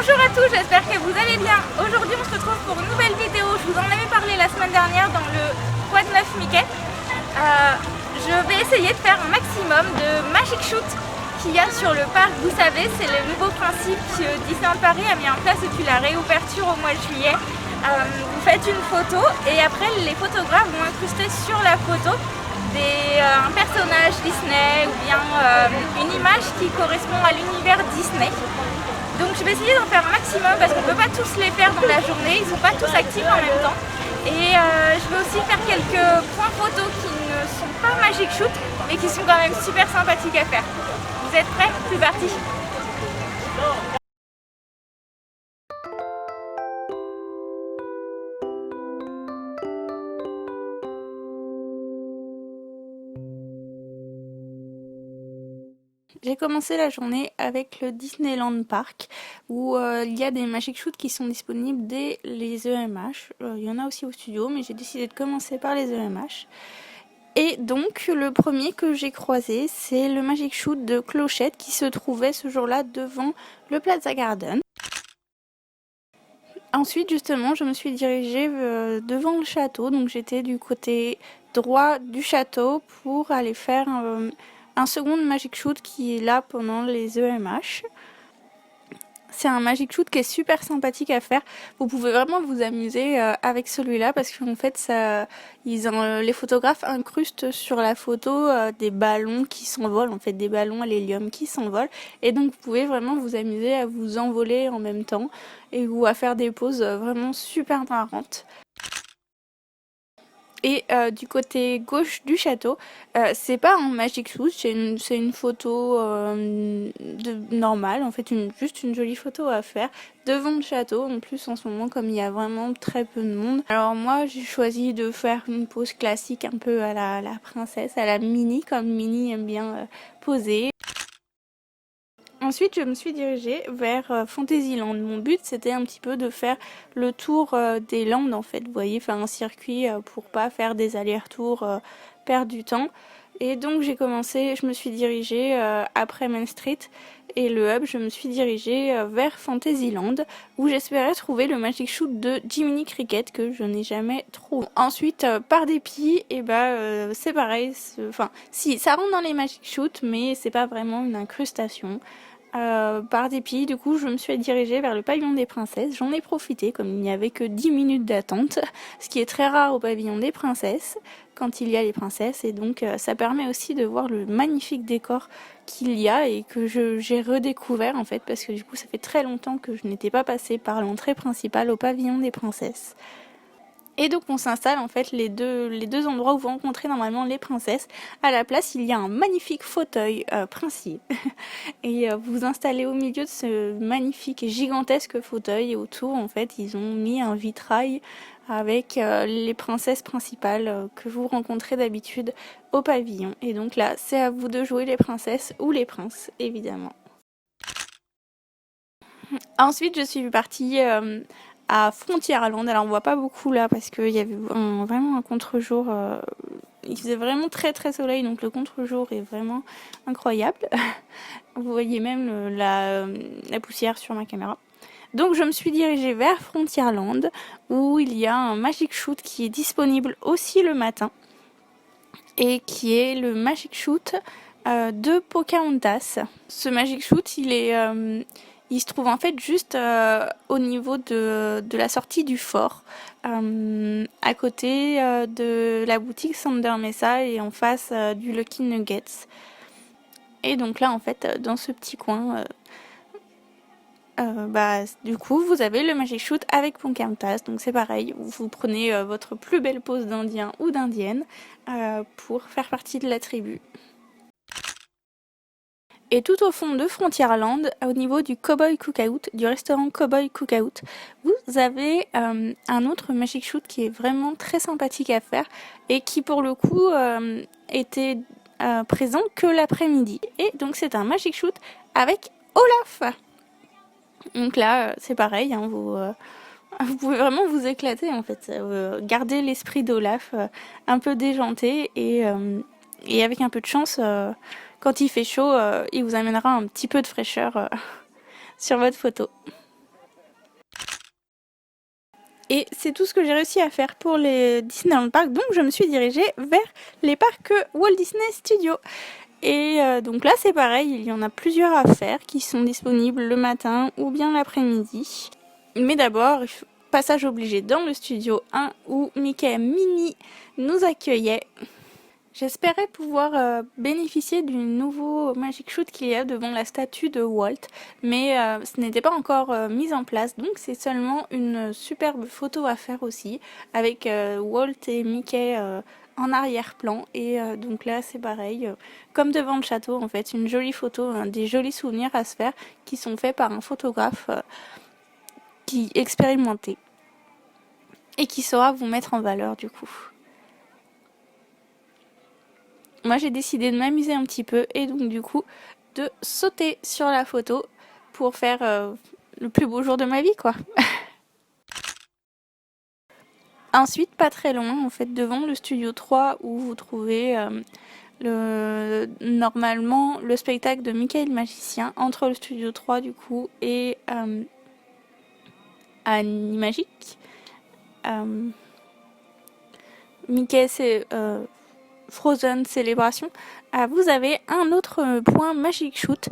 Bonjour à tous, j'espère que vous allez bien. Aujourd'hui on se retrouve pour une nouvelle vidéo. Je vous en avais parlé la semaine dernière dans le Quad 9 Mickey. Je vais essayer de faire un maximum de Magic Shoot qu'il y a sur le parc. Vous savez, c'est le nouveau principe que Disneyland Paris a mis en place depuis la réouverture au mois de juillet. Vous faites une photo et après les photographes vont incruster sur la photo un personnage Disney ou bien une image qui correspond à l'univers Disney. Donc je vais essayer d'en faire un maximum parce qu'on ne peut pas tous les faire dans la journée, ils ne sont pas tous actifs en même temps. Et je vais aussi faire quelques points photos qui ne sont pas Magic Shoot mais qui sont quand même super sympathiques à faire. Vous êtes prêts? C'est parti! J'ai commencé la journée avec le Disneyland Park où il y a des Magic Shoots qui sont disponibles dès les EMH. Il y en a aussi au studio mais j'ai décidé de commencer par les EMH. Et donc le premier que j'ai croisé c'est le Magic Shoot de Clochette qui se trouvait ce jour-là devant le Plaza Garden. Ensuite justement je me suis dirigée devant le château, donc j'étais du côté droit du château pour aller faire un second Magic Shoot qui est là pendant les EMH. C'est un Magic Shoot qui est super sympathique à faire. Vous pouvez vraiment vous amuser avec celui-là parce qu'en fait les photographes incrustent sur la photo des ballons qui s'envolent, en fait des ballons à l'hélium qui s'envolent. Et donc vous pouvez vraiment vous amuser à vous envoler en même temps ou à faire des poses vraiment super marrantes. Et du côté gauche du château, c'est pas un Magic Shoot, c'est une photo normale, en fait juste une jolie photo à faire devant le château. En plus en ce moment comme il y a vraiment très peu de monde. Alors moi j'ai choisi de faire une pose classique un peu à la princesse, à la Minnie, comme Minnie aime bien poser. Ensuite, je me suis dirigée vers Fantasyland. Mon but, c'était un petit peu de faire le tour des landes, en fait. Vous voyez, faire un circuit pour pas faire des allers-retours, perdre du temps. Et donc, je me suis dirigée après Main Street et le hub, je me suis dirigée vers Fantasyland, où j'espérais trouver le Magic Shoot de Jiminy Cricket, que je n'ai jamais trouvé. Ensuite, par dépit, c'est pareil. Enfin, si, ça rentre dans les Magic Shoot, mais c'est pas vraiment une incrustation. Par dépit, du coup, je me suis dirigée vers le pavillon des princesses. J'en ai profité, comme il n'y avait que 10 minutes d'attente, ce qui est très rare au pavillon des princesses, quand il y a les princesses. Et donc, ça permet aussi de voir le magnifique décor qu'il y a et que j'ai redécouvert, en fait, parce que du coup, ça fait très longtemps que je n'étais pas passée par l'entrée principale au pavillon des princesses. Et donc on s'installe en fait les deux endroits où vous rencontrez normalement les princesses. À la place, il y a un magnifique fauteuil princier. Et vous vous installez au milieu de ce magnifique et gigantesque fauteuil. Et autour, en fait, ils ont mis un vitrail avec les princesses principales que vous rencontrez d'habitude au pavillon. Et donc là, c'est à vous de jouer les princesses ou les princes, évidemment. Ensuite, je suis partie à Frontierland. Alors on voit pas beaucoup là parce qu'il y avait vraiment un contre-jour. Il faisait vraiment très très soleil, donc le contre-jour est vraiment incroyable. Vous voyez même la poussière sur ma caméra. Donc je me suis dirigée vers Frontierland où il y a un Magic Shoot qui est disponible aussi le matin et qui est le Magic Shoot de Pocahontas. Ce Magic Shoot, il se trouve en fait juste au niveau de la sortie du fort, à côté de la boutique Sander Mesa et en face du Lucky Nuggets. Et donc là en fait dans ce petit coin, du coup vous avez le Magic Shoot avec Pocahontas. Donc c'est pareil, vous prenez votre plus belle pose d'Indien ou d'Indienne pour faire partie de la tribu. Et tout au fond de Frontierland, au niveau du Cowboy Cookout, du restaurant Cowboy Cookout, vous avez un autre Magic Shoot qui est vraiment très sympathique à faire et qui pour le coup était présent que l'après-midi. Et donc c'est un Magic Shoot avec Olaf. Donc là c'est pareil, hein, vous pouvez vraiment vous éclater en fait, garder l'esprit d'Olaf un peu déjanté et avec un peu de chance. Quand il fait chaud, il vous amènera un petit peu de fraîcheur sur votre photo. Et c'est tout ce que j'ai réussi à faire pour les Disneyland Park, donc je me suis dirigée vers les parcs Walt Disney Studios. Et donc là c'est pareil, il y en a plusieurs à faire qui sont disponibles le matin ou bien l'après-midi. Mais d'abord, passage obligé dans le studio 1 où Mickey et Minnie nous accueillaient. J'espérais pouvoir bénéficier du nouveau Magic Shoot qu'il y a devant la statue de Walt, mais ce n'était pas encore mis en place, donc c'est seulement une superbe photo à faire aussi, avec Walt et Mickey en arrière-plan, et donc là c'est pareil, comme devant le château en fait, une jolie photo, des jolis souvenirs à se faire, qui sont faits par un photographe qui expérimenté, et qui saura vous mettre en valeur du coup. Moi j'ai décidé de m'amuser un petit peu et donc du coup de sauter sur la photo pour faire le plus beau jour de ma vie quoi. Ensuite pas très loin en fait devant le studio 3 où vous trouvez normalement le spectacle de Mickey le magicien, entre le studio 3 du coup et Animagic. Mickey c'est Frozen Célébration, vous avez un autre point Magic Shoot,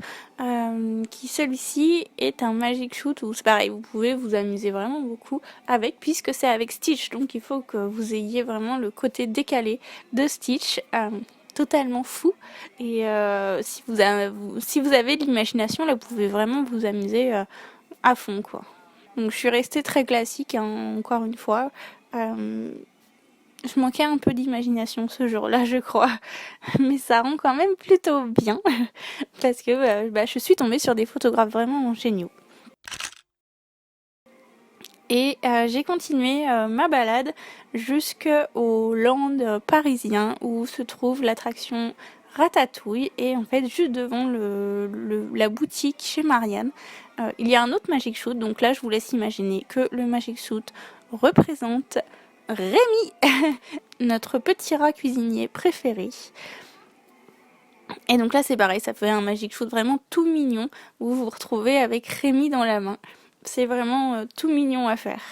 qui celui-ci est un Magic Shoot où c'est pareil, vous pouvez vous amuser vraiment beaucoup avec, puisque c'est avec Stitch, donc il faut que vous ayez vraiment le côté décalé de Stitch, totalement fou, et si vous avez de l'imagination, là vous pouvez vraiment vous amuser à fond quoi. Donc je suis restée très classique hein, encore une fois. Je manquais un peu d'imagination ce jour-là, je crois. Mais ça rend quand même plutôt bien. Parce que je suis tombée sur des photographes vraiment géniaux. Et j'ai continué ma balade jusqu'au land parisien où se trouve l'attraction Ratatouille. Et en fait, juste devant la boutique chez Marianne, il y a un autre Magic Shoot. Donc là, je vous laisse imaginer que le Magic Shoot représente Rémi, notre petit rat cuisinier préféré. Et donc là c'est pareil, ça fait un Magic Shoot vraiment tout mignon où vous vous retrouvez avec Rémi dans la main. C'est vraiment tout mignon à faire.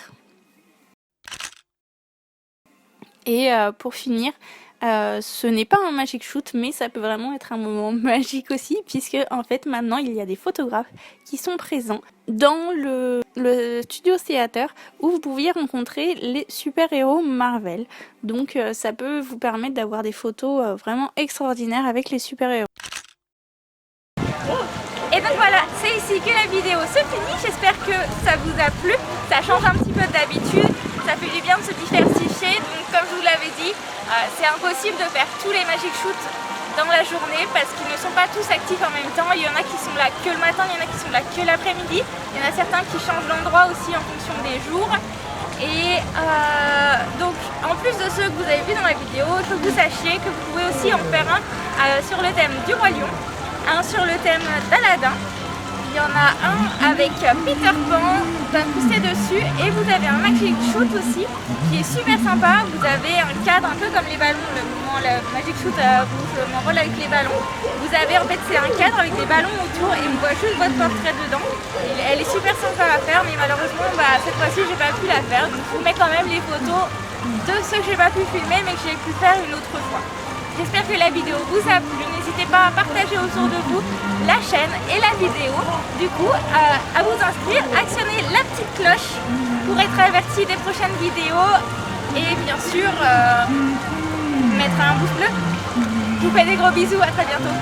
Et pour finir, ce n'est pas un Magic Shoot, mais ça peut vraiment être un moment magique aussi, puisque en fait maintenant il y a des photographes qui sont présents dans le Studio Theater où vous pouviez rencontrer les super-héros Marvel. Donc ça peut vous permettre d'avoir des photos vraiment extraordinaires avec les super-héros. Et donc voilà, c'est ici que la vidéo se finit. J'espère que ça vous a plu. Ça change un petit peu d'habitude. Ça fait du bien de se diversifier. Donc comme je vous l'avais dit, c'est impossible de faire tous les Magic Shoots dans la journée parce qu'ils ne sont pas tous actifs en même temps. Il y en a qui sont là que le matin, il y en a qui sont là que l'après-midi. Il y en a certains qui changent d'endroit aussi en fonction des jours. Et donc en plus de ceux que vous avez vus dans la vidéo, il faut que vous sachiez que vous pouvez aussi en faire un sur le thème du Roi Lion, un sur le thème d'Aladin. Il y en a un avec Peter Pan, d'un poussé dessus, et vous avez un Magic Shoot aussi qui est super sympa. Vous avez un cadre un peu comme les ballons, le Magic Shoot vous m'envole avec les ballons. Vous avez en fait c'est un cadre avec des ballons autour et on voit juste votre portrait dedans. Elle est super sympa à faire, mais malheureusement cette fois-ci j'ai pas pu la faire. Donc je vous mets quand même les photos de ceux que j'ai pas pu filmer mais que j'ai pu faire une autre fois. J'espère que la vidéo vous a plu, n'hésitez pas à partager autour de vous la chaîne et la vidéo. Du coup, à vous inscrire, actionnez la petite cloche pour être averti des prochaines vidéos et bien sûr mettre un pouce bleu. Je vous fais des gros bisous, à très bientôt.